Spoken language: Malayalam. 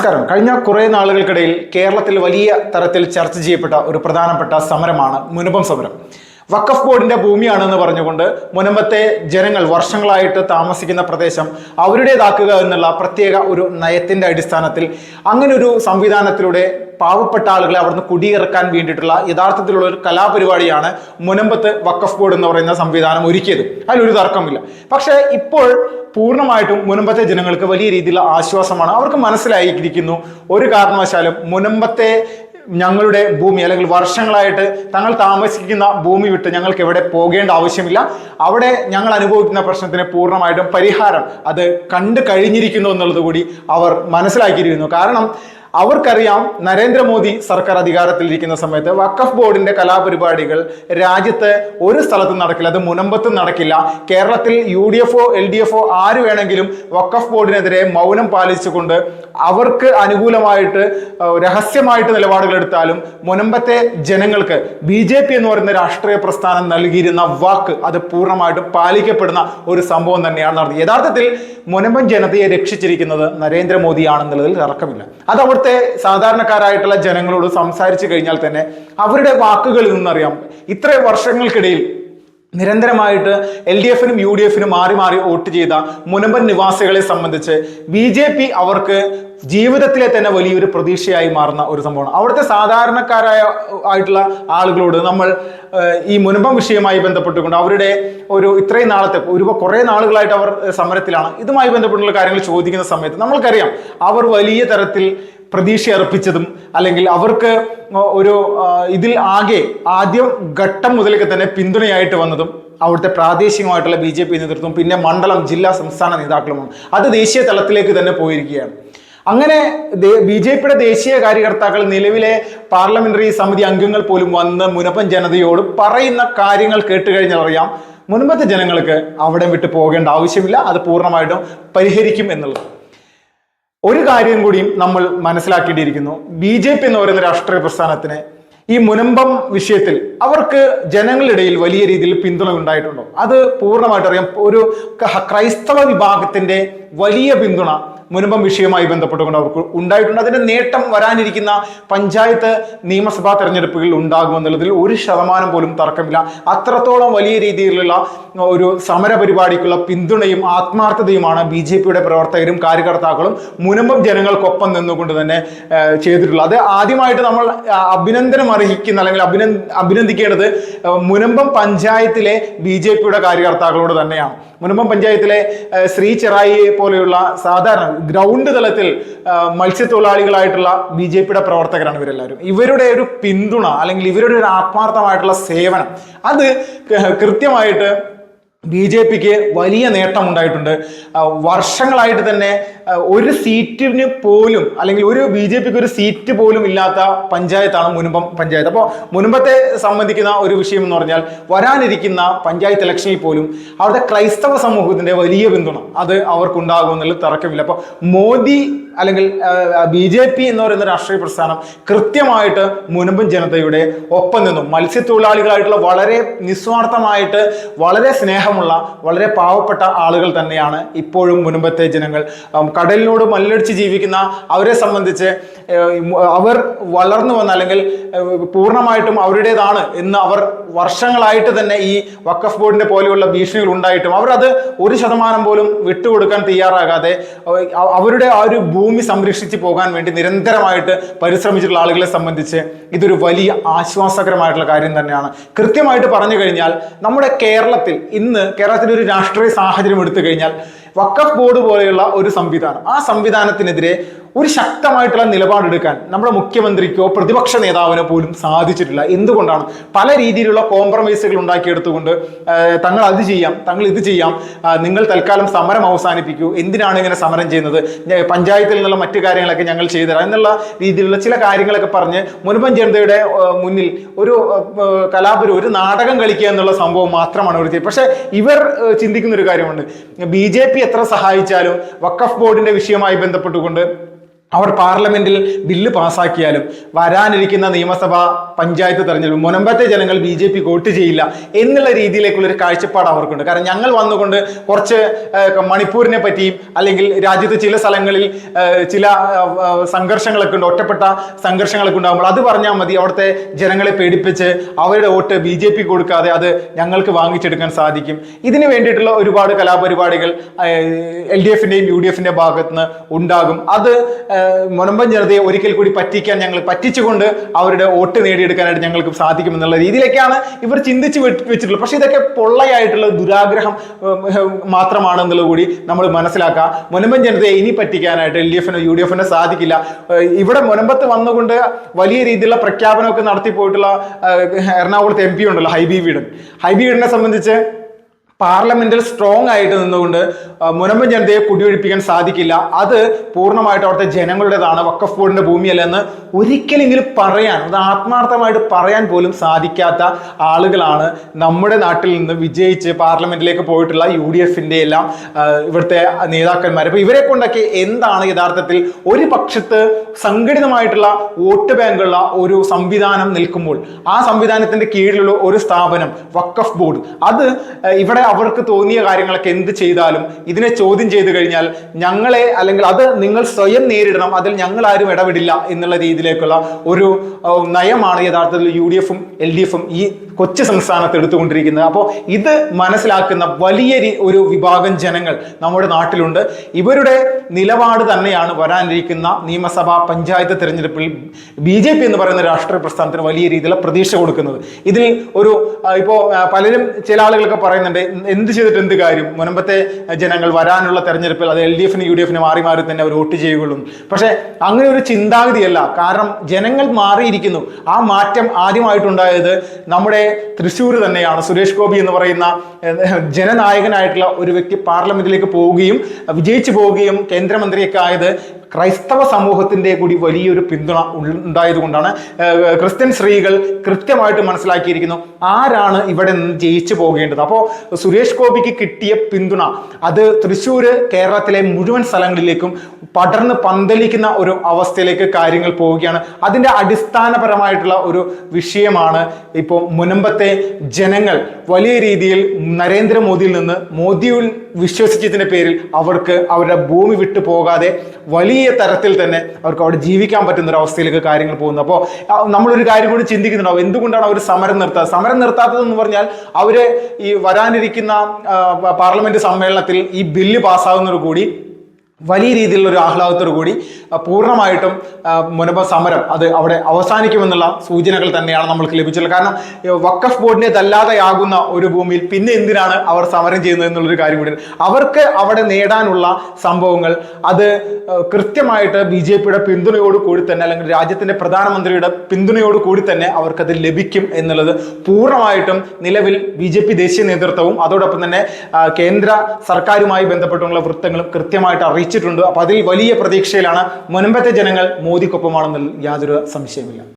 നമസ്കാരം. കഴിഞ്ഞ കുറേ നാളുകൾക്കിടയിൽ കേരളത്തിൽ വലിയ തരത്തിൽ ചർച്ച ചെയ്യപ്പെട്ട ഒരു പ്രധാനപ്പെട്ട സമരമാണ് മുനമ്പം സമരം. വഖഫ് ബോർഡിന്റെ ഭൂമിയാണെന്ന് പറഞ്ഞുകൊണ്ട് മുനമ്പത്തെ ജനങ്ങൾ വർഷങ്ങളായിട്ട് താമസിക്കുന്ന പ്രദേശം അവരുടേതാക്കുക എന്നുള്ള പ്രത്യേക ഒരു നയത്തിന്റെ അടിസ്ഥാനത്തിൽ അങ്ങനെ ഒരു സംവിധാനത്തിലൂടെ പാവപ്പെട്ട ആളുകളെ അവിടുന്ന് കുടിയിറക്കാൻ വേണ്ടിയിട്ടുള്ള യഥാർത്ഥത്തിലുള്ള ഒരു കലാപരിപാടിയാണ് മുനമ്പത്ത് വഖഫ് ബോർഡ് എന്ന് പറയുന്ന സംവിധാനം ഒരുക്കിയത്. അതിലൊരു തർക്കമില്ല. പക്ഷേ ഇപ്പോൾ പൂർണ്ണമായിട്ടും മുനമ്പത്തെ ജനങ്ങൾക്ക് വലിയ രീതിയിലുള്ള ആശ്വാസമാണ്. അവർക്ക് മനസ്സിലായിരിക്കുന്നു ഒരു കാരണവശാലും മുനമ്പത്തെ ഞങ്ങളുടെ ഭൂമി അല്ലെങ്കിൽ വർഷങ്ങളായിട്ട് തങ്ങൾ താമസിക്കുന്ന ഭൂമി വിട്ട് ഞങ്ങൾക്ക് എവിടെ പോകേണ്ട ആവശ്യമില്ല. അവിടെ ഞങ്ങൾ അനുഭവിക്കുന്ന പ്രശ്നത്തിന് പൂർണ്ണമായിട്ടും പരിഹാരം അത് കണ്ടു കഴിഞ്ഞിരിക്കുന്നു എന്നുള്ളത് കൂടി അവർ മനസ്സിലാക്കിയിരിക്കുന്നു. കാരണം അവർക്കറിയാം നരേന്ദ്രമോദി സർക്കാർ അധികാരത്തിലിരിക്കുന്ന സമയത്ത് വഖഫ് ബോർഡിന്റെ കലാപരിപാടികൾ രാജ്യത്ത് ഒരു സ്ഥലത്തും നടക്കില്ല, അത് മുനമ്പത്തും നടക്കില്ല. കേരളത്തിൽ UDF LDF ആര് വേണമെങ്കിലും വഖഫ് ബോർഡിനെതിരെ മൗനം പാലിച്ചുകൊണ്ട് അവർക്ക് അനുകൂലമായിട്ട് രഹസ്യമായിട്ട് നിലപാടുകൾ എടുത്താലും മുനമ്പത്തെ ജനങ്ങൾക്ക് BJP എന്ന് പറയുന്ന രാഷ്ട്രീയ പ്രസ്ഥാനം നൽകിയിരുന്ന വാക്ക് അത് പൂർണ്ണമായിട്ടും പാലിക്കപ്പെടുന്ന ഒരു സംഭവം തന്നെയാണ് നടന്നത്. യഥാർത്ഥത്തിൽ മുനമ്പം ജനതയെ രക്ഷിച്ചിരിക്കുന്നത് നരേന്ദ്രമോദിയാണെന്നുള്ളതിൽ തർക്കമില്ല. അത് അവിടുത്തെ സാധാരണക്കാരായിട്ടുള്ള ജനങ്ങളോട് സംസാരിച്ചു കഴിഞ്ഞാൽ തന്നെ അവരുടെ വാക്കുകളിൽ നിന്നറിയാം. ഇത്ര വർഷങ്ങൾക്കിടയിൽ നിരന്തരമായിട്ട് LDFനും UDFനും മാറി മാറി വോട്ട് ചെയ്ത മുനമ്പൻ നിവാസികളെ സംബന്ധിച്ച് BJP അവർക്ക് ജീവിതത്തിലെ തന്നെ വലിയൊരു പ്രതീക്ഷയായി മാറുന്ന ഒരു സംഭവമാണ്. അവിടുത്തെ ആയിട്ടുള്ള ആളുകളോട് നമ്മൾ ഈ മുനമ്പം വിഷയവുമായി ബന്ധപ്പെട്ടുകൊണ്ട് അവരുടെ ഒരു ഇത്രയും നാളത്തെ കുറേ നാളുകളായിട്ട് അവർ സമരത്തിലാണ്, ഇതുമായി ബന്ധപ്പെട്ടുള്ള കാര്യങ്ങൾ ചോദിക്കുന്ന സമയത്ത് നമ്മൾക്കറിയാം അവർ വലിയ തരത്തിൽ പ്രതീക്ഷ അർപ്പിച്ചതും അല്ലെങ്കിൽ അവർക്ക് ഒരു ഇതിൽ ആദ്യം ഘട്ടം മുതലേക്ക് തന്നെ പിന്തുണയായിട്ട് വന്നതും അവിടുത്തെ പ്രാദേശികമായിട്ടുള്ള BJP നേതൃത്വം, പിന്നെ മണ്ഡലം, ജില്ലാ, സംസ്ഥാന നേതാക്കളുമാണ്. അത് ദേശീയ തലത്തിലേക്ക് തന്നെ പോയിരിക്കുകയാണ്. അങ്ങനെ BJPയുടെ ദേശീയ കാര്യകർത്താക്കൾ, നിലവിലെ പാർലമെന്ററി സമിതി അംഗങ്ങൾ പോലും വന്ന് മുനമ്പം ജനതയോട് പറയുന്ന കാര്യങ്ങൾ കേട്ടുകഴിഞ്ഞാൽ അറിയാം മുനമ്പത്തെ ജനങ്ങൾക്ക് അവിടെ വിട്ട് പോകേണ്ട ആവശ്യമില്ല, അത് പൂർണ്ണമായിട്ടും പരിഹരിക്കും എന്നുള്ളത്. ഒരു കാര്യം കൂടിയും നമ്മൾ മനസ്സിലാക്കേണ്ടിയിരിക്കുന്നു. BJP എന്ന് പറയുന്ന രാഷ്ട്രീയ പ്രസ്ഥാനത്തിന് ഈ മുനമ്പം വിഷയത്തിൽ അവർക്ക് ജനങ്ങളിടയിൽ വലിയ രീതിയിൽ പിന്തുണ ഉണ്ടായിട്ടുണ്ടോ? അത് പൂർണ്ണമായിട്ട് അറിയാം. ഒരു ക്രൈസ്തവ വിഭാഗത്തിന്റെ വലിയ പിന്തുണ മുനമ്പം വിഷയവുമായി ബന്ധപ്പെട്ടുകൊണ്ട് അവർക്ക് ഉണ്ടായിട്ടുണ്ട്. അതിന്റെ നേട്ടം വരാനിരിക്കുന്ന പഞ്ചായത്ത് നിയമസഭാ തെരഞ്ഞെടുപ്പുകളിൽ ഉണ്ടാകുമെന്നുള്ളതിൽ 1% പോലും തർക്കമില്ല. അത്രത്തോളം വലിയ രീതിയിലുള്ള ഒരു സമര പരിപാടിക്കുള്ള പിന്തുണയും ആത്മാർത്ഥതയുമാണ് BJPയുടെ പ്രവർത്തകരും കാര്യകർത്താക്കളും മുനമ്പം ജനങ്ങൾക്കൊപ്പം നിന്നുകൊണ്ട് തന്നെ ചെയ്തിട്ടുള്ളത്. അത് ആദ്യമായിട്ട് നമ്മൾ അഭിനന്ദനം അർഹിക്കുന്ന അല്ലെങ്കിൽ അഭിനന്ദിക്കേണ്ടത് മുനമ്പം പഞ്ചായത്തിലെ BJPയുടെ കാര്യകർത്താക്കളോട് തന്നെയാണ്. മുനമ്പം പഞ്ചായത്തിലെ ശ്രീ ചെറായിയെ പോലെയുള്ള സാധാരണ ഗ്രൗണ്ട് തലത്തിൽ മത്സ്യത്തൊഴിലാളികളായിട്ടുള്ള BJPയുടെ പ്രവർത്തകരാണ് ഇവരെല്ലാവരും. ഇവരുടെ ഒരു പിന്തുണ അല്ലെങ്കിൽ ഇവരുടെ ഒരു ആത്മാർത്ഥമായിട്ടുള്ള സേവനം അത് കൃത്യമായിട്ട് BJPക്ക് വലിയ നേട്ടം ഉണ്ടായിട്ടുണ്ട്. വർഷങ്ങളായിട്ട് തന്നെ ഒരു സീറ്റിന് പോലും അല്ലെങ്കിൽ ഒരു BJPക്ക് ഒരു സീറ്റ് പോലും ഇല്ലാത്ത പഞ്ചായത്താണ് മുനമ്പം പഞ്ചായത്ത്. അപ്പോൾ മുനമ്പത്തെ സംബന്ധിക്കുന്ന ഒരു വിഷയം എന്ന് പറഞ്ഞാൽ വരാനിരിക്കുന്ന പഞ്ചായത്ത് ഇലക്ഷനിൽ പോലും അവിടുത്തെ ക്രൈസ്തവ സമൂഹത്തിന്റെ വലിയ പിന്തുണ അത് അവർക്കുണ്ടാകുമെന്നുള്ള തർക്കമില്ല. അപ്പോൾ മോദി അല്ലെങ്കിൽ BJP എന്ന് പറയുന്ന രാഷ്ട്രീയ പ്രസ്ഥാനം കൃത്യമായിട്ട് മുനമ്പൻ ജനതയുടെ ഒപ്പം നിന്നും മത്സ്യത്തൊഴിലാളികളായിട്ടുള്ള വളരെ നിസ്വാർത്ഥമായിട്ട് വളരെ സ്നേഹമുള്ള വളരെ പാവപ്പെട്ട ആളുകൾ തന്നെയാണ് ഇപ്പോഴും മുനമ്പത്തെ ജനങ്ങൾ. കടലിനോട് മല്ലടിച്ച് ജീവിക്കുന്ന അവരെ സംബന്ധിച്ച് അവർ വളർന്നു വന്ന അല്ലെങ്കിൽ പൂർണ്ണമായിട്ടും അവരുടേതാണ് എന്ന് അവർ വർഷങ്ങളായിട്ട് തന്നെ ഈ വഖഫ് ബോർഡിന്റെ പോലെയുള്ള ഭീഷണികൾ ഉണ്ടായിട്ടും അവർ അത് 1% പോലും വിട്ടുകൊടുക്കാൻ തയ്യാറാകാതെ അവരുടെ ആ ഒരു ഭൂമി സംരക്ഷിച്ച് പോകാൻ വേണ്ടി നിരന്തരമായിട്ട് പരിശ്രമിച്ചിട്ടുള്ള ആളുകളെ സംബന്ധിച്ച് ഇതൊരു വലിയ ആശ്വാസകരമായിട്ടുള്ള കാര്യം തന്നെയാണ്. കൃത്യമായിട്ട് പറഞ്ഞു കഴിഞ്ഞാൽ നമ്മുടെ കേരളത്തിൽ ഇന്ന് കേരളത്തിൻ്റെ ഒരു രാഷ്ട്രീയ സാഹചര്യം എടുത്തു കഴിഞ്ഞാൽ വഖഫ് ബോർഡ് പോലെയുള്ള ഒരു സംവിധാനം, ആ സംവിധാനത്തിനെതിരെ ഒരു ശക്തമായിട്ടുള്ള നിലപാടെടുക്കാൻ നമ്മുടെ മുഖ്യമന്ത്രിക്കോ പ്രതിപക്ഷ നേതാവിനോ പോലും സാധിച്ചിട്ടില്ല. എന്തുകൊണ്ടാണ്? പല രീതിയിലുള്ള കോംപ്രമൈസുകൾ ഉണ്ടാക്കിയെടുത്തുകൊണ്ട് തങ്ങൾ അത് ചെയ്യാം, തങ്ങൾ ഇത് ചെയ്യാം, നിങ്ങൾ തൽക്കാലം സമരം അവസാനിപ്പിക്കൂ, എന്തിനാണ് ഇങ്ങനെ സമരം ചെയ്യുന്നത്, പഞ്ചായത്തിൽ നിന്നുള്ള മറ്റു കാര്യങ്ങളൊക്കെ ഞങ്ങൾ ചെയ്തുതരാം എന്നുള്ള രീതിയിലുള്ള ചില കാര്യങ്ങളൊക്കെ പറഞ്ഞ് മുനമ്പൻ ജനതയുടെ മുന്നിൽ ഒരു ഒരു നാടകം കളിക്കുക എന്നുള്ള സംഭവം മാത്രമാണ് അവർ ചെയ്യുന്നത്. പക്ഷെ ഇവർ ചിന്തിക്കുന്ന ഒരു കാര്യമുണ്ട്. BJP എത്ര സഹായിച്ചാലും വഖഫ് ബോർഡിന്റെ വിഷയവുമായി ബന്ധപ്പെട്ടുകൊണ്ട് അവർ പാർലമെന്റിൽ ബില്ല് പാസ്സാക്കിയാലും വരാനിരിക്കുന്ന നിയമസഭാ പഞ്ചായത്ത് തെരഞ്ഞെടുപ്പ് മുനമ്പത്തെ ജനങ്ങൾ BJP വോട്ട് ചെയ്യില്ല എന്നുള്ള രീതിയിലേക്കുള്ളൊരു കാഴ്ചപ്പാട് അവർക്കുണ്ട്. കാരണം ഞങ്ങൾ വന്നുകൊണ്ട് കുറച്ച് മണിപ്പൂരിനെ പറ്റിയും അല്ലെങ്കിൽ രാജ്യത്ത് ചില സ്ഥലങ്ങളിൽ ചില സംഘർഷങ്ങളൊക്കെ ഉണ്ട്, ഒറ്റപ്പെട്ട സംഘർഷങ്ങളൊക്കെ ഉണ്ടാകുമ്പോൾ അത് പറഞ്ഞാൽ മതി, അവിടുത്തെ ജനങ്ങളെ പേടിപ്പിച്ച് അവരുടെ വോട്ട് BJP കൊടുക്കാതെ അത് ഞങ്ങൾക്ക് വാങ്ങിച്ചെടുക്കാൻ സാധിക്കും. ഇതിന് വേണ്ടിയിട്ടുള്ള ഒരുപാട് കലാപരിപാടികൾ LDFന്റെയും UDFന്റെയും ഭാഗത്തുനിന്ന് ഉണ്ടാകും. അത് മുനമ്പം ജനതയെ ഒരിക്കൽ കൂടി പറ്റിക്കാൻ, ഞങ്ങൾ പറ്റിച്ചുകൊണ്ട് അവരുടെ വോട്ട് നേടിയെടുക്കാനായിട്ട് ഞങ്ങൾക്ക് സാധിക്കുമെന്നുള്ള രീതിയിലേക്കാണ് ഇവർ ചിന്തിച്ച് വെച്ചിട്ടുള്ളത്. പക്ഷെ ഇതൊക്കെ പൊള്ളയായിട്ടുള്ള ദുരാഗ്രഹം മാത്രമാണെന്നുള്ളത് കൂടി നമ്മൾ മനസ്സിലാക്കുക. മുനമ്പൻ ജനതയെ ഇനി പറ്റിക്കാനായിട്ട് LDFനോ UDFനോ സാധിക്കില്ല. ഇവിടെ മുനമ്പത്ത് വന്നുകൊണ്ട് വലിയ രീതിയിലുള്ള പ്രഖ്യാപനമൊക്കെ നടത്തി പോയിട്ടുള്ള എറണാകുളത്ത് MP ഉണ്ടല്ലോ, ഹൈബി ഈഡനെ സംബന്ധിച്ച് പാർലമെന്റിൽ സ്ട്രോങ് ആയിട്ട് നിന്നുകൊണ്ട് മുനമ്പൻ ജനതയെ കുടിയൊഴിപ്പിക്കാൻ സാധിക്കില്ല, അത് പൂർണ്ണമായിട്ട് അവിടുത്തെ ജനങ്ങളുടേതാണ്, വഖഫ് ബോർഡിന്റെ ഭൂമിയല്ലെന്ന് ഒരിക്കലെങ്കിലും പറയാൻ, അത് ആത്മാർത്ഥമായിട്ട് പറയാൻ പോലും സാധിക്കാത്ത ആളുകളാണ് നമ്മുടെ നാട്ടിൽ നിന്ന് വിജയിച്ച് പാർലമെന്റിലേക്ക് പോയിട്ടുള്ള UDFന്റെ എല്ലാം ഇവിടുത്തെ നേതാക്കന്മാർ. അപ്പൊ ഇവരെ കൊണ്ടൊക്കെ എന്താണ് യഥാർത്ഥത്തിൽ ഒരു പക്ഷത്ത് സംഘടിതമായിട്ടുള്ള വോട്ട് ബാങ്കുള്ള ഒരു സംവിധാനം നിൽക്കുമ്പോൾ ആ സംവിധാനത്തിന്റെ കീഴിലുള്ള ഒരു സ്ഥാപനം വഖഫ് ബോർഡ്, അത് ഇവിടെ അവർക്ക് തോന്നിയ കാര്യങ്ങളൊക്കെ എന്ത് ചെയ്താലും ഇതിനെ ചോദ്യം ചെയ്തു കഴിഞ്ഞാൽ ഞങ്ങളെ, അല്ലെങ്കിൽ അത് നിങ്ങൾ സ്വയം നേരിടണം, അതിൽ ഞങ്ങൾ ആരും ഇടപെടില്ല എന്നുള്ള രീതിയിലേക്കുള്ള ഒരു നയമാണ് യഥാർത്ഥത്തിൽ UDFും LDFും ഈ കൊച്ചു സംസ്ഥാനത്ത് എടുത്തുകൊണ്ടിരിക്കുന്നത്. അപ്പോൾ ഇത് മനസ്സിലാക്കുന്ന വലിയ ഒരു വിഭാഗം ജനങ്ങൾ നമ്മുടെ നാട്ടിലുണ്ട്. ഇവരുടെ നിലപാട് തന്നെയാണ് വരാനിരിക്കുന്ന നിയമസഭാ പഞ്ചായത്ത് തെരഞ്ഞെടുപ്പിൽ BJP എന്ന് പറയുന്ന രാഷ്ട്രീയ പ്രസ്ഥാനത്തിന് വലിയ രീതിയിലുള്ള പ്രതീക്ഷ കൊടുക്കുന്നത്. ഇതിൽ ഒരു ഇപ്പോൾ പലരും, ചില ആളുകളൊക്കെ പറയുന്നുണ്ട്, എന്ത് ചെയ്തിട്ട് എന്ത് കാര്യം, മുനമ്പത്തെ ജനങ്ങൾ വരാനുള്ള തെരഞ്ഞെടുപ്പിൽ അത് LDFനും UDFനും മാറി തന്നെ അവർ വോട്ട് ചെയ്യുകയുള്ളൂ. പക്ഷെ അങ്ങനെ ഒരു ചിന്താഗതിയല്ല. കാരണം ജനങ്ങൾ മാറിയിരിക്കുന്നു. ആ മാറ്റം ആദ്യമായിട്ടുണ്ടായത് നമ്മുടെ തൃശ്ശൂർ തന്നെയാണ്. സുരേഷ് ഗോപി എന്ന് പറയുന്ന ജനനായകനായിട്ടുള്ള ഒരു വ്യക്തി പാർലമെന്റിലേക്ക് പോവുകയും വിജയിച്ചു പോവുകയും കേന്ദ്രമന്ത്രിയൊക്കെ ആയത് ക്രൈസ്തവ സമൂഹത്തിന്റെ കൂടി വലിയൊരു പിന്തുണ ഉണ്ടായതുകൊണ്ടാണ്. ക്രിസ്ത്യൻ സ്ത്രീകൾ കൃത്യമായിട്ട് മനസ്സിലാക്കിയിരിക്കുന്നു ആരാണ് ഇവിടെ നിന്ന് ജയിച്ചു പോകേണ്ടത്. അപ്പോൾ സുരേഷ് ഗോപിക്ക് കിട്ടിയ പിന്തുണ അത് തൃശ്ശൂര് കേരളത്തിലെ മുഴുവൻ സ്ഥലങ്ങളിലേക്കും പടർന്ന് പന്തലിക്കുന്ന ഒരു അവസ്ഥയിലേക്ക് കാര്യങ്ങൾ പോവുകയാണ്. അതിന്റെ അടിസ്ഥാനപരമായിട്ടുള്ള ഒരു വിഷയമാണ് ഇപ്പോൾ മുനമ്പത്തെ ജനങ്ങൾ വലിയ രീതിയിൽ നരേന്ദ്രമോദിയിൽ നിന്ന്, മോദിയിൽ വിശ്വസിച്ചതിന്റെ പേരിൽ അവർക്ക് അവരുടെ ഭൂമി വിട്ടു പോകാതെ വലിയ തരത്തിൽ തന്നെ അവർക്ക് അവിടെ ജീവിക്കാൻ പറ്റുന്ന ഒരു അവസ്ഥയിലേക്ക് കാര്യങ്ങൾ പോകുന്നു. അപ്പോൾ നമ്മളൊരു കാര്യം കൂടി ചിന്തിക്കുന്നുണ്ടാവും, എന്തുകൊണ്ടാണ് അവർ സമരം നിർത്താത്തതെന്ന് പറഞ്ഞാൽ അവര് ഈ വരാനിരിക്കുന്ന പാർലമെന്റ് സമ്മേളനത്തിൽ ഈ ബില്ല് പാസ്സാകുന്നതോടുകൂടി വലിയ രീതിയിലുള്ള ഒരു ആഹ്ലാദത്തോടു കൂടി പൂർണ്ണമായിട്ടും മുനമ്പ സമരം അത് അവിടെ അവസാനിക്കുമെന്നുള്ള സൂചനകൾ തന്നെയാണ് നമ്മൾക്ക് ലഭിച്ചിട്ടുള്ളത്. കാരണം വഖഫ് ബോർഡിൻ്റെതല്ലാതെയാകുന്ന ഒരു ഭൂമിയിൽ പിന്നെ എന്തിനാണ് അവർ സമരം ചെയ്യുന്നത് എന്നുള്ളൊരു കാര്യം കൂടി. അവർക്ക് അവിടെ നേടാനുള്ള സംഭവങ്ങൾ അത് കൃത്യമായിട്ട് BJPയുടെ പിന്തുണയോട് കൂടി തന്നെ, അല്ലെങ്കിൽ രാജ്യത്തിന്റെ പ്രധാനമന്ത്രിയുടെ പിന്തുണയോട് കൂടി തന്നെ അവർക്കത് ലഭിക്കും എന്നുള്ളത് പൂർണ്ണമായിട്ടും നിലവിൽ BJP ദേശീയ നേതൃത്വവും അതോടൊപ്പം തന്നെ കേന്ദ്ര സർക്കാരുമായി ബന്ധപ്പെട്ടുള്ള വൃത്തങ്ങളും കൃത്യമായിട്ട് അറിയിച്ചിട്ടുണ്ട്. അപ്പൊ അതിൽ വലിയ പ്രതീക്ഷയിലാണ് മുനമ്പത്തെ ജനങ്ങൾ മോദിക്കൊപ്പമാണെന്നതിൽ യാതൊരു സംശയമില്ല.